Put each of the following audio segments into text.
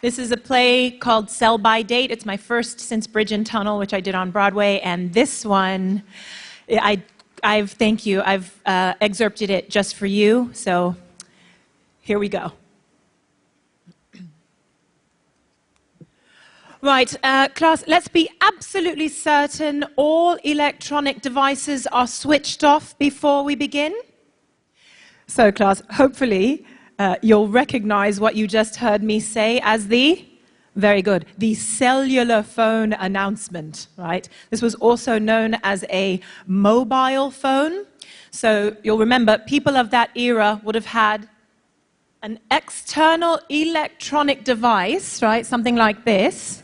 This is a play called Sell by Date. It's my first since Bridge and Tunnel, which I did on Broadway. And this one, thank you. I've excerpted it just for you. So here we go. Right, class, let's be absolutely certain all electronic devices are switched off before we begin. So, class, hopefully you'll recognize what you just heard me say as very good, the cellular phone announcement, right? This was also known as a mobile phone. So you'll remember people of that era would have had an external electronic device, right? Something like this.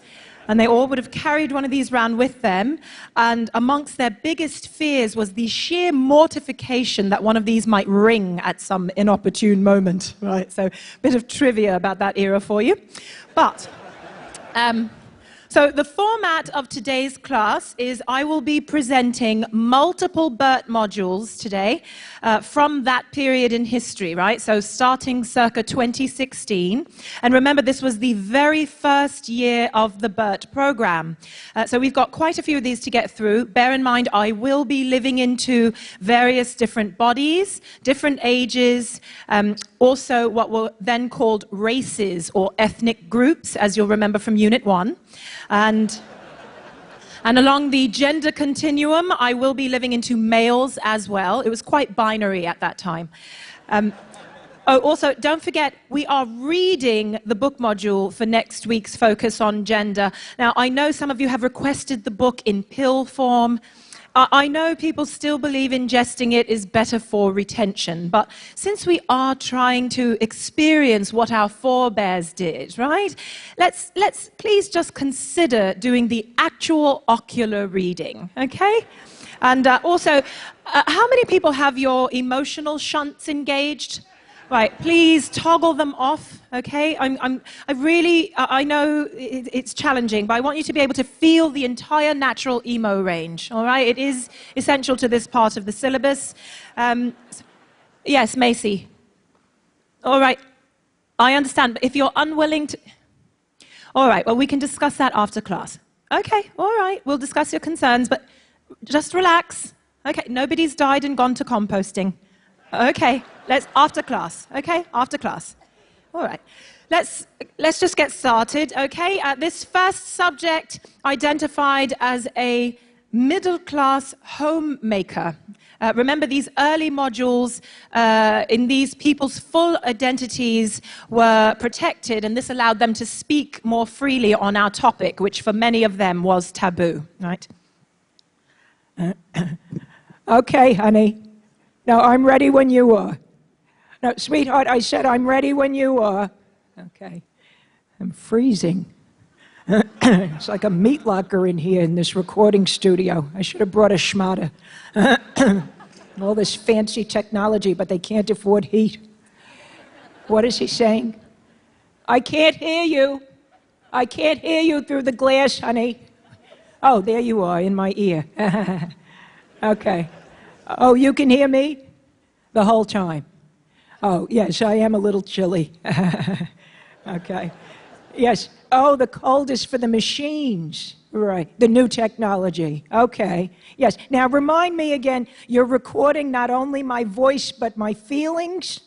And they all would have carried one of these around with them. And amongst their biggest fears was the sheer mortification that one of these might ring at some inopportune moment, right? So a bit of trivia about that era for you. But, so the format of today's class is I will be presenting multiple BERT modules today from that period in history, right? So starting circa 2016. And remember, this was the very first year of the BERT program. So we've got quite a few of these to get through. Bear in mind, I will be living into various different bodies, different ages, also what were then called races or ethnic groups, as you'll remember from Unit 1. And along the gender continuum, I will be living into males as well. It was quite binary at that time. Also, don't forget, we are reading the book module for next week's focus on gender. Now, I know some of you have requested the book in pill form. I know people still believe ingesting it is better for retention, but since we are trying to experience what our forebears did, right? Let's please just consider doing the actual ocular reading, okay? And also, how many people have your emotional shunts engaged? Right, please toggle them off, okay? I know it's challenging, but I want you to be able to feel the entire natural emo range, all right? It is essential to this part of the syllabus. Yes, Macy. All right, I understand, but if you're unwilling to... All right, well, we can discuss that after class. Okay, all right, we'll discuss your concerns, but just relax. Okay, nobody's died and gone to composting. Okay, after class, okay? After class. All right. Let's just get started, okay? This first subject identified as a middle-class homemaker. Remember, these early modules in these people's full identities were protected, and this allowed them to speak more freely on our topic, which for many of them was taboo, right? Okay, honey. Now, I'm ready when you are. No, sweetheart, I said I'm ready when you are. Okay. I'm freezing. It's like a meat locker in here in this recording studio. I should have brought a schmatter. All this fancy technology, but they can't afford heat. What is he saying? I can't hear you. I can't hear you through the glass, honey. Oh, there you are, in my ear. Okay. Oh, you can hear me? The whole time. Oh, yes, I am a little chilly. Okay. Yes. Oh, the coldest for the machines. Right. The new technology. Okay. Yes. Now, remind me again, you're recording not only my voice, but my feelings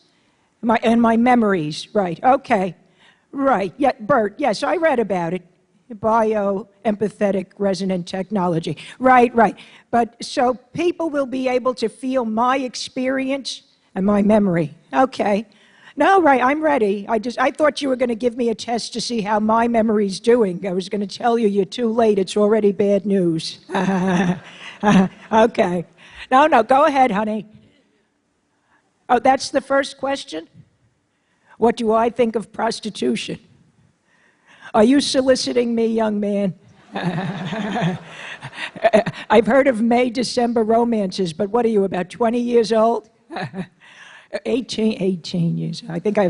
and my memories. Right. Okay. Right. Yeah, Bert, yes, I read about it. Bioempathetic resonant technology. Right, right. But so people will be able to feel my experience and my memory. Okay. No, right, I'm ready. I thought you were going to give me a test to see how my memory's doing. I was going to tell you you're too late. It's already bad news. Okay. No, go ahead, honey. Oh, that's the first question? What do I think of prostitution? Are you soliciting me, young man? I've heard of May-December romances, but what are you, about 20 years old? 18 years. I think I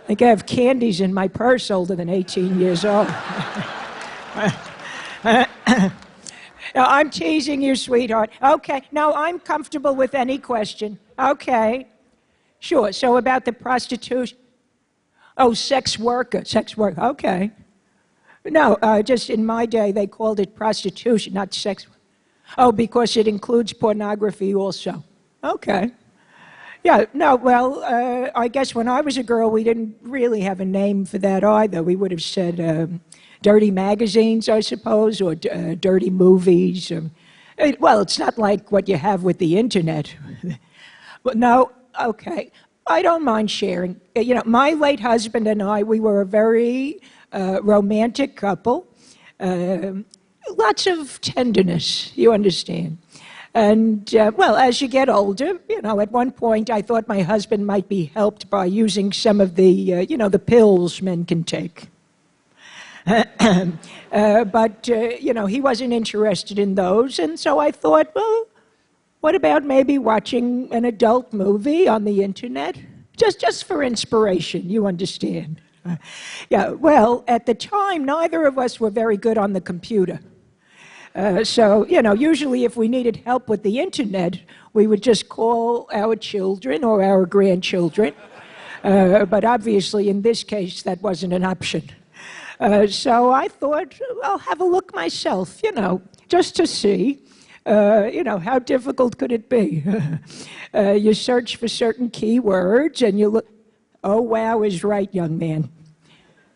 have candies in my purse older than 18 years old. No, I'm teasing you, sweetheart. Okay, no, I'm comfortable with any question. Okay, sure, so about the prostitution. Oh, sex worker, okay. No, just in my day, they called it prostitution, not sex. Oh, because it includes pornography also. Okay. Yeah, no, well, I guess when I was a girl, we didn't really have a name for that either. We would have said dirty magazines, I suppose, or dirty movies. Well, it's not like what you have with the internet. But no, okay. I don't mind sharing. You know, my late husband and I, we were a very romantic couple. Lots of tenderness, you understand. And, well, as you get older, you know, at one point I thought my husband might be helped by using some of the, you know, the pills men can take. But, you know, he wasn't interested in those, and so I thought, well, what about maybe watching an adult movie on the internet? Just for inspiration, you understand. Yeah, well, at the time, neither of us were very good on the computer. So, you know, usually if we needed help with the internet, we would just call our children or our grandchildren. But obviously, in this case, that wasn't an option. So I thought, I'll have a look myself, you know, just to see, you know, how difficult could it be? You search for certain keywords and you look, oh, wow is right, young man.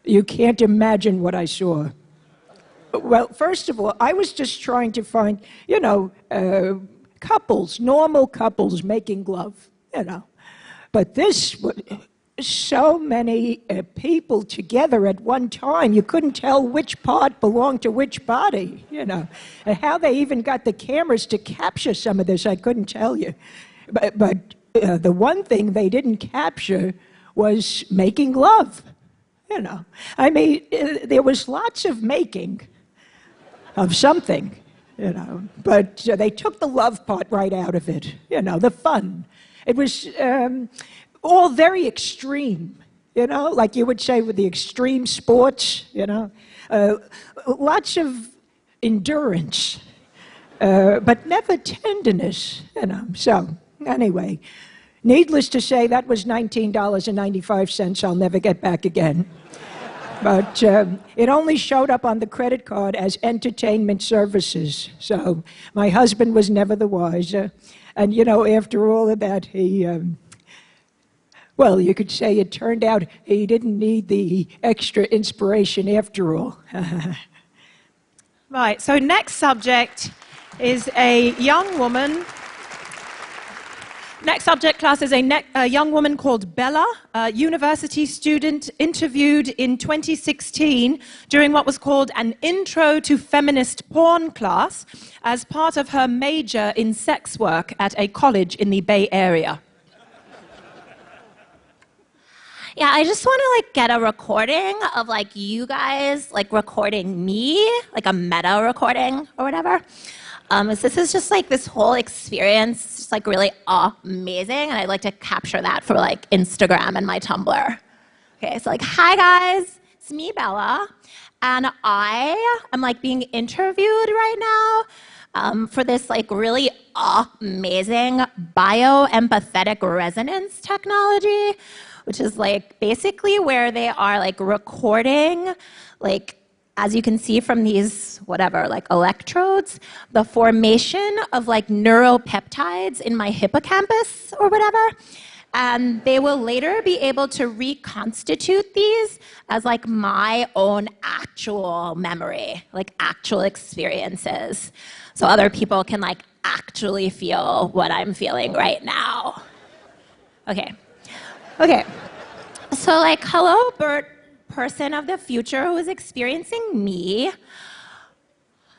You can't imagine what I saw. Well, first of all, I was just trying to find, you know, couples, normal couples making love, you know. But this, so many people together at one time, you couldn't tell which part belonged to which body, you know. And how they even got the cameras to capture some of this, I couldn't tell you. But the one thing they didn't capture was making love, you know. I mean, there was lots of making of something, you know, but they took the love part right out of it, you know, the fun. It was all very extreme, you know, like you would say with the extreme sports, you know, lots of endurance, but never tenderness, you know. So anyway, needless to say, that was $19.95 I'll never get back again. But it only showed up on the credit card as entertainment services. So my husband was never the wiser. And, you know, after all of that, he, well, you could say it turned out he didn't need the extra inspiration after all. Right, so next subject is a young woman. Next subject class is a young woman called Bella, a university student interviewed in 2016 during what was called an Intro to Feminist Porn class as part of her major in sex work at a college in the Bay Area. Yeah, I just want to get a recording of you guys recording me, like a meta recording or whatever. This is just this whole experience, just really amazing, and I'd like to capture that for Instagram and my Tumblr. Okay, so hi guys, it's me, Bella, and I am being interviewed right now for this really amazing bioempathetic resonance technology, which is basically where they are recording as you can see from these, electrodes, the formation of neuropeptides in my hippocampus or whatever. And they will later be able to reconstitute these as my own actual memory, actual experiences. So other people can actually feel what I'm feeling right now. Okay. So hello, Bert, person of the future who is experiencing me.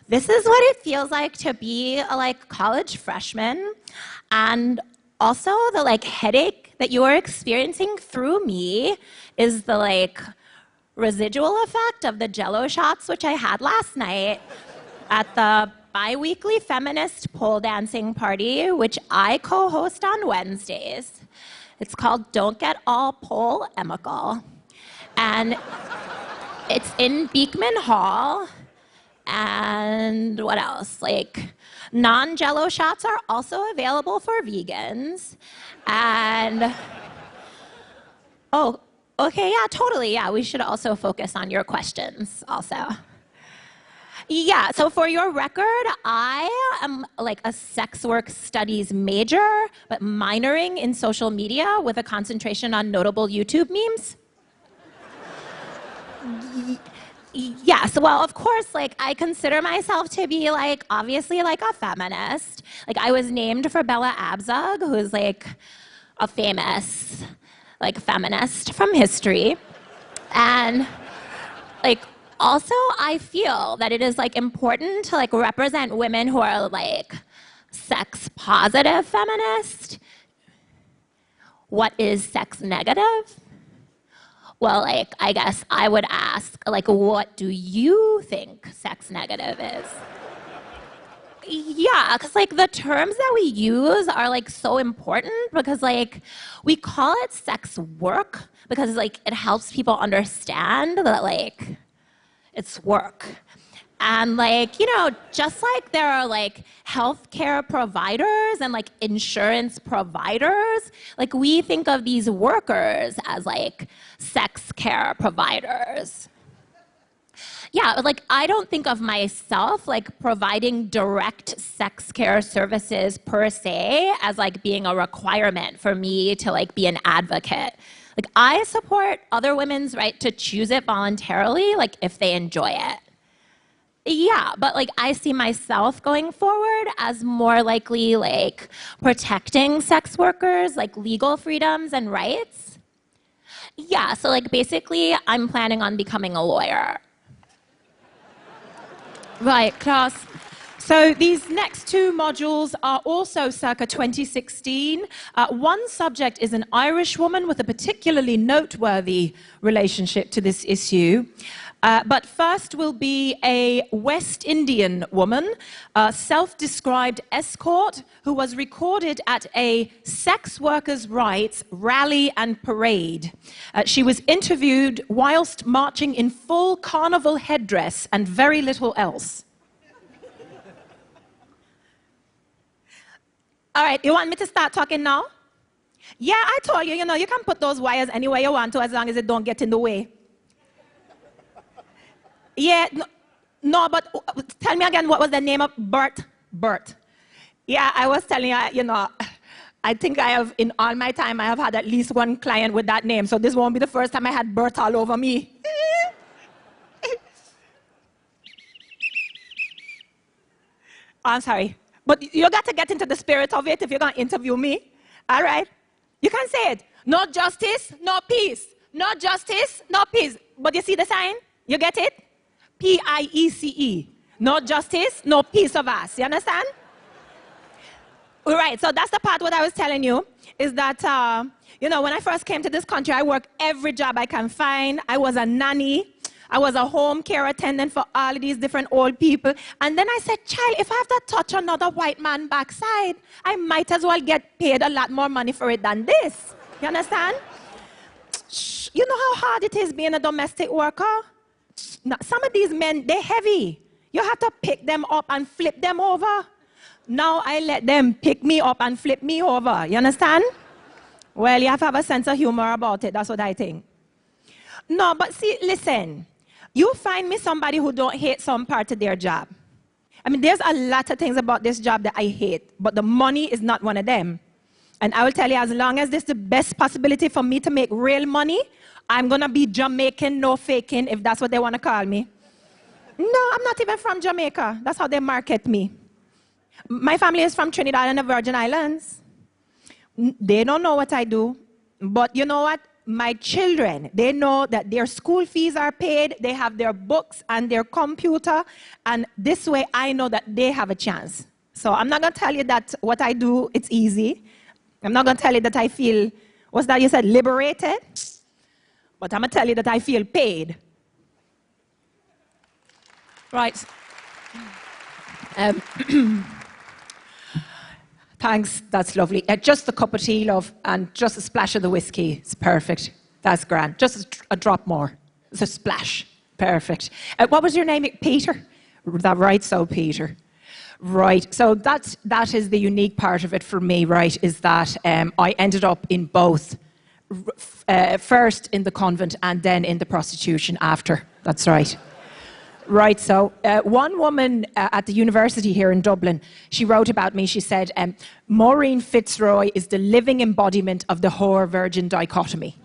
This is what it feels like to be a college freshman, and also the headache that you are experiencing through me is the residual effect of the Jell-O shots which I had last night at the bi-weekly feminist pole dancing party which I co-host on Wednesdays. It's called Don't Get All Polemical. And it's in Beekman Hall. And what else? Non-Jell-O shots are also available for vegans. And, oh, Okay, yeah, totally. Yeah, we should also focus on your questions also. Yeah, so for your record, I am like a sex work studies major, but minoring in social media with a concentration on notable YouTube memes. Yes, well, of course, like I consider myself to be like obviously like a feminist. Like I was named for Bella Abzug, who's like a famous like feminist from history. And like also I feel that it is like important to like represent women who are like sex positive feminist. What is sex negative? Well, like, I guess I would ask, like, what do you think sex negative is? Yeah, because, like, the terms that we use are, like, so important because, like, we call it sex work because, like, it helps people understand that, like, it's work. And like, you know, just like there are like healthcare providers and like insurance providers, like we think of these workers as like sex care providers. Yeah, like I don't think of myself like providing direct sex care services per se as like being a requirement for me to like be an advocate. Like I support other women's right to choose it voluntarily, like if they enjoy it. Yeah, but like I see myself going forward as more likely like protecting sex workers, like legal freedoms and rights. Yeah, so like basically I'm planning on becoming a lawyer. Right, class. So these next two modules are also circa 2016. One subject is an Irish woman with a particularly noteworthy relationship to this issue. But first will be a West Indian woman, a self-described escort, who was recorded at a sex workers' rights rally and parade. She was interviewed whilst marching in full carnival headdress and very little else. All right, you want me to start talking now? Yeah, I told you, you know, you can put those wires anywhere you want to as long as it don't get in the way. Yeah, no, but tell me again, what was the name of Bert? Bert. Yeah, I was telling you, you know, I think I have, in all my time, I have had at least one client with that name, so this won't be the first time I had Bert all over me. I'm sorry, but you got to get into the spirit of it if you're going to interview me, all right? You can say it. No justice, no peace. No justice, no peace. But you see the sign? You get it? P-I-E-C-E. No justice, no peace of us. You understand? All right, so that's the part what I was telling you, is that, you know, when I first came to this country, I worked every job I can find. I was a nanny. I was a home care attendant for all of these different old people. And then I said, child, if I have to touch another white man backside, I might as well get paid a lot more money for it than this. You understand? You know how hard it is being a domestic worker? Now, some of these men, they're heavy. You have to pick them up and flip them over. Now I let them pick me up and flip me over. You understand? Well, you have to have a sense of humor about it. That's what I think. No, but see, listen. You find me somebody who don't hate some part of their job. I mean, there's a lot of things about this job that I hate, but the money is not one of them. And I will tell you, as long as this is the best possibility for me to make real money, I'm going to be Jamaican, no faking, if that's what they want to call me. No, I'm not even from Jamaica. That's how they market me. My family is from Trinidad and the Virgin Islands. They don't know what I do. But you know what? My children, they know that their school fees are paid. They have their books and their computer. And this way, I know that they have a chance. So I'm not going to tell you that what I do, it's easy. I'm not going to tell you that I feel, what's that you said, liberated? But I'm going to tell you that I feel paid. Right. Thanks, that's lovely. Just a cup of tea, love, and just a splash of the whiskey. It's perfect. That's grand. Just a drop more. It's a splash. Perfect. What was your name? Peter? That right, so Peter. Right, so that is the unique part of it for me, right, is that I ended up in both first in the convent and then in the prostitution after. That's right. Right, so one woman at the university here in Dublin, she wrote about me, she said, Maureen Fitzroy is the living embodiment of the whore-virgin dichotomy.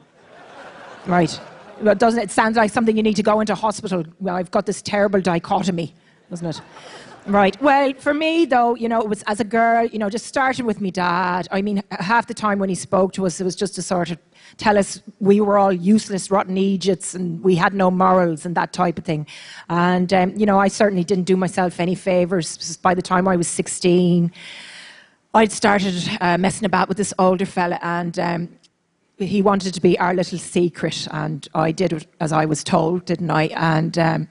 Right. Well, doesn't it sound like something you need to go into hospital? Well, I've got this terrible dichotomy, doesn't it? Right. Well, for me, though, you know, it was as a girl, you know, just starting with me dad. I mean, half the time when he spoke to us, it was just to sort of tell us we were all useless, rotten idiots, and we had no morals and that type of thing. And, you know, I certainly didn't do myself any favours. By the time I was 16, I'd started messing about with this older fella, and he wanted to be our little secret, and I did as I was told, didn't I? And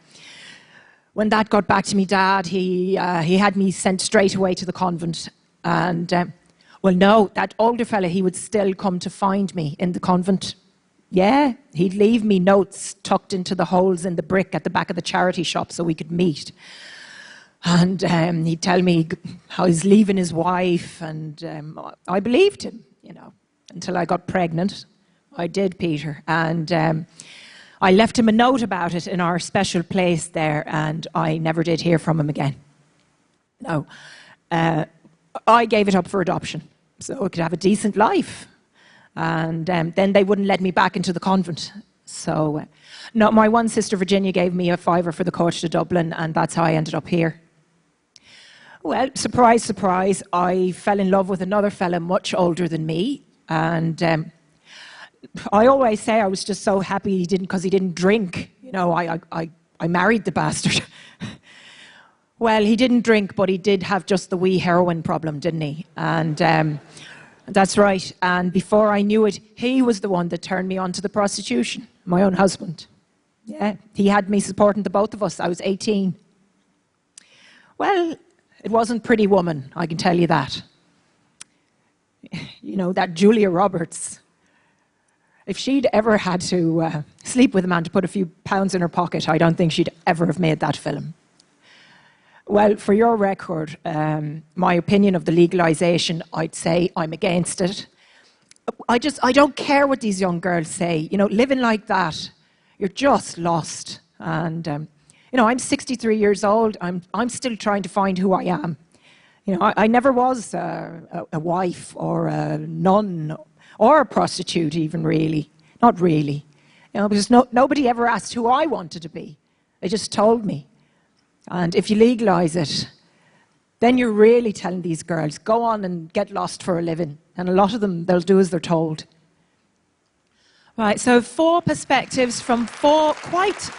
when that got back to me dad, he had me sent straight away to the convent. And, well, no, that older fella, he would still come to find me in the convent. Yeah, he'd leave me notes tucked into the holes in the brick at the back of the charity shop so we could meet. And he'd tell me how he's leaving his wife, and I believed him, you know, until I got pregnant. I did, Peter. And I left him a note about it in our special place there, and I never did hear from him again. No. I gave it up for adoption, so I could have a decent life. And then they wouldn't let me back into the convent. So, no, my one sister, Virginia, gave me a fiver for the coach to Dublin, and that's how I ended up here. Well, surprise, surprise, I fell in love with another fella much older than me, and I always say I was just so happy he didn't, because he didn't drink. You know, I married the bastard. Well, he didn't drink, but he did have just the wee heroin problem, didn't he? And that's right. And before I knew it, he was the one that turned me on to the prostitution, my own husband. Yeah, he had me supporting the both of us. I was 18. Well, it wasn't Pretty Woman, I can tell you that. You know, that Julia Roberts. If she'd ever had to sleep with a man to put a few pounds in her pocket, I don't think she'd ever have made that film. Well, for your record, my opinion of the legalisation, I'd say I'm against it. I don't care what these young girls say. You know, living like that, you're just lost. And, you know, I'm 63 years old. I'm still trying to find who I am. You know, I never was a wife or a nun or a prostitute even, really. Not really. You know, because nobody ever asked who I wanted to be. They just told me. And if you legalise it, then you're really telling these girls, go on and get lost for a living. And a lot of them, they'll do as they're told. Right, so four perspectives from four quite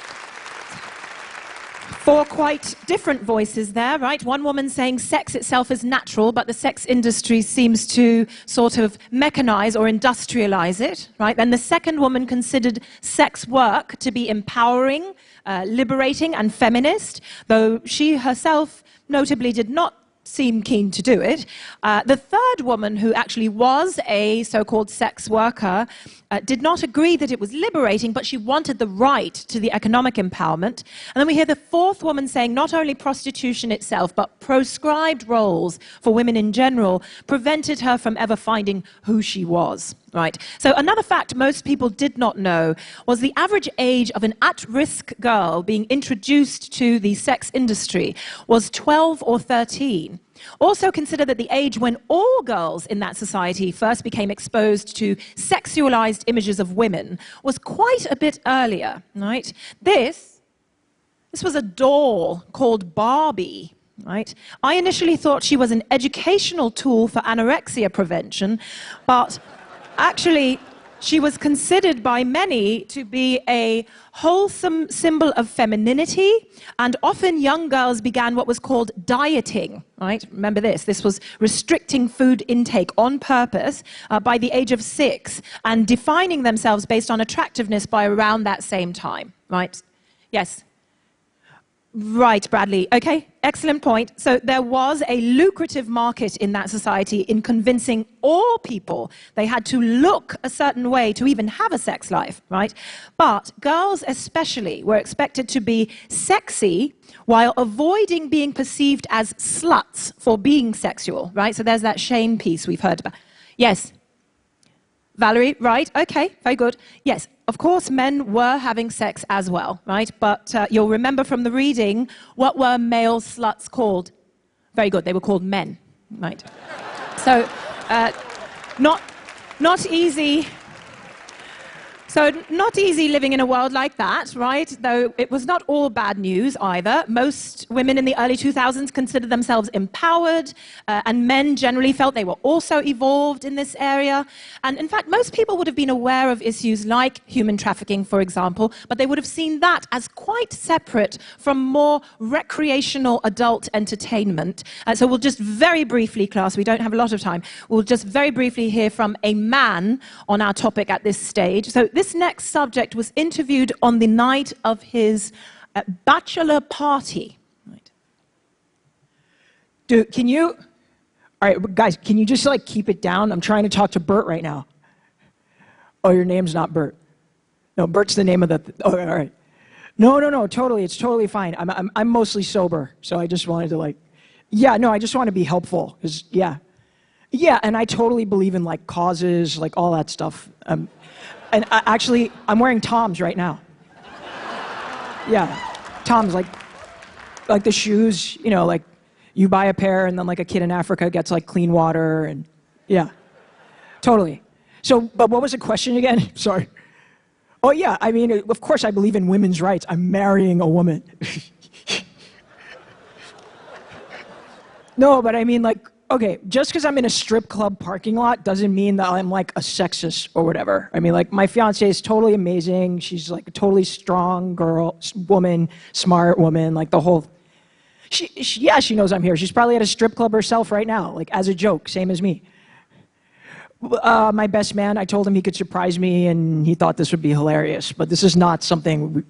different voices there, right? One woman saying sex itself is natural, but the sex industry seems to sort of mechanize or industrialize it, right? Then the second woman considered sex work to be empowering, liberating and feminist, though she herself notably did not seem keen to do it. The third woman, who actually was a so-called sex worker, did not agree that it was liberating, but she wanted the right to the economic empowerment. And then we hear the fourth woman saying not only prostitution itself, but proscribed roles for women in general prevented her from ever finding who she was. Right. So another fact most people did not know was the average age of an at-risk girl being introduced to the sex industry was 12 or 13. Also consider that the age when all girls in that society first became exposed to sexualized images of women was quite a bit earlier, right? This was a doll called Barbie, right? I initially thought she was an educational tool for anorexia prevention, but actually, she was considered by many to be a wholesome symbol of femininity, and often young girls began what was called dieting, right? Remember this. This was restricting food intake on purpose by the age of 6 and defining themselves based on attractiveness by around that same time, right? Yes. Right, Bradley. Okay, excellent point. So there was a lucrative market in that society in convincing all people they had to look a certain way to even have a sex life, right? But girls especially were expected to be sexy while avoiding being perceived as sluts for being sexual, right? So there's that shame piece we've heard about. Yes. Valerie, right, okay, very good. Yes, of course, men were having sex as well, right? But you'll remember from the reading, what were male sluts called? Very good, they were called men, right? So, not easy. So not easy living in a world like that, right? Though it was not all bad news either. Most women in the early 2000s considered themselves empowered, and men generally felt they were also evolved in this area. And in fact, most people would have been aware of issues like human trafficking, for example, but they would have seen that as quite separate from more recreational adult entertainment. So we'll just very briefly, class, we don't have a lot of time, we'll just very briefly hear from a man on our topic at this stage. So this next subject was interviewed on the night of his bachelor party. Right. Dude, can you... All right, guys, can you just, like, keep it down? I'm trying to talk to Bert right now. Oh, your name's not Bert. No, Bert's the name of the... Oh, all right. No, totally. It's totally fine. I'm mostly sober, so I just wanted to, like... Yeah, no, I just want to be helpful, because, yeah. Yeah, and I totally believe in, like, causes, like, all that stuff. And actually, I'm wearing Toms right now. Yeah, Toms, like the shoes, you know, like you buy a pair and then like a kid in Africa gets like clean water and yeah, totally. So, but what was the question again? Sorry. Oh yeah, I mean, of course I believe in women's rights. I'm marrying a woman. No, but I mean like, okay, just because I'm in a strip club parking lot doesn't mean that I'm like a sexist or whatever. I mean, like my fiance is totally amazing. She's like a totally strong girl, woman, smart woman, like the whole... Yeah, she knows I'm here. She's probably at a strip club herself right now, like as a joke, same as me. My best man, I told him he could surprise me and he thought this would be hilarious, but this is not something...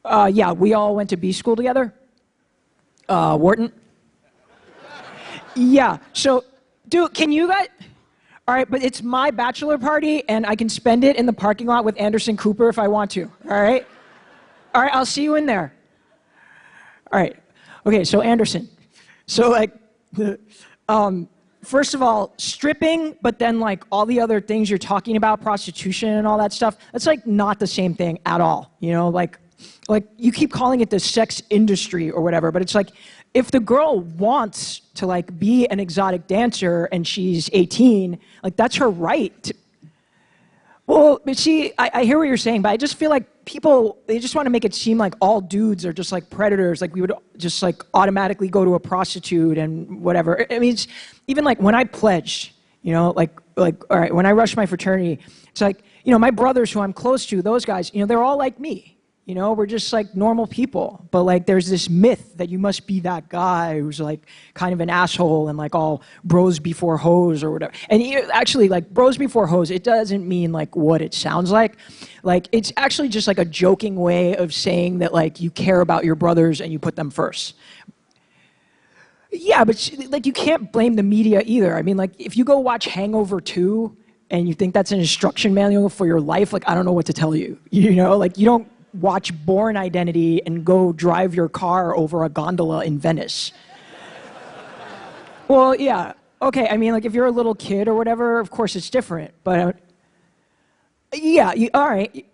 Yeah, we all went to B school together. Wharton. Yeah, so, dude, can you guys... All right, but it's my bachelor party, and I can spend it in the parking lot with Anderson Cooper if I want to, all right? All right, I'll see you in there. All right, okay, so Anderson. So, like, first of all, stripping, but then, like, all the other things you're talking about, prostitution and all that stuff, that's, like, not the same thing at all, you know? Like you keep calling it the sex industry or whatever, but it's like... If the girl wants to like be an exotic dancer and she's 18, like that's her right. Well, but see, I hear what you're saying, but I just feel like people, they just want to make it seem like all dudes are just like predators. Like we would just like automatically go to a prostitute and whatever. I mean, it's, even like when I pledged, you know, like, all right, when I rushed my fraternity, it's like, you know, my brothers who I'm close to, those guys, you know, they're all like me. You know, we're just like normal people, but like there's this myth that you must be that guy who's like kind of an asshole and like all bros before hoes or whatever. And actually like bros before hoes, it doesn't mean like what it sounds like. Like it's actually just like a joking way of saying that like you care about your brothers and you put them first. Yeah, but like you can't blame the media either. I mean, like if you go watch Hangover 2 and you think that's an instruction manual for your life, like I don't know what to tell you. You know, like you don't watch Born Identity and go drive your car over a gondola in Venice. Well, yeah, okay, I mean, like, if you're a little kid or whatever, of course it's different, but, yeah, all right.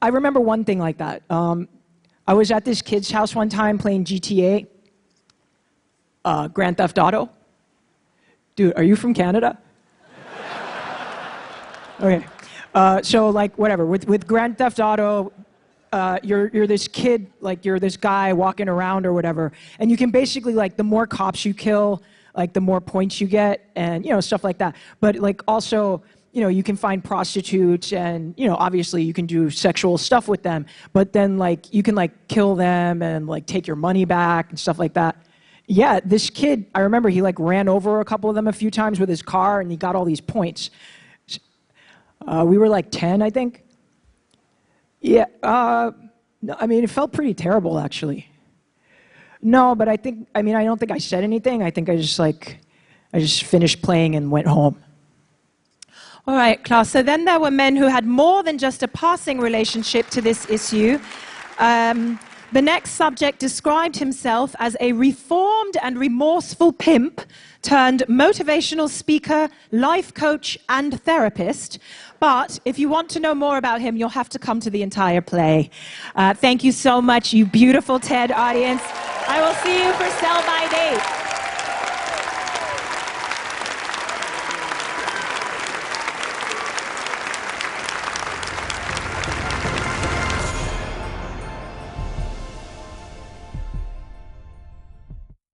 I remember one thing like that. I was at this kid's house one time playing GTA, Grand Theft Auto. Dude, are you from Canada? Okay, so, like, whatever, with Grand Theft Auto, you're this kid, like you're this guy walking around or whatever, and you can basically like the more cops you kill, like the more points you get, and you know stuff like that. But like also, you know, you can find prostitutes, and you know obviously you can do sexual stuff with them. But then like you can like kill them and like take your money back and stuff like that. Yeah, this kid, I remember he like ran over a couple of them a few times with his car, and he got all these points. We were like 10, I think. Yeah, no, I mean, it felt pretty terrible, actually. No, but I don't think I said anything. I think I just finished playing and went home. All right, class. So then there were men who had more than just a passing relationship to this issue. The next subject described himself as a reformed and remorseful pimp turned motivational speaker, life coach, and therapist. But if you want to know more about him, you'll have to come to the entire play. Thank you so much, you beautiful TED audience. I will see you for Sell by Date.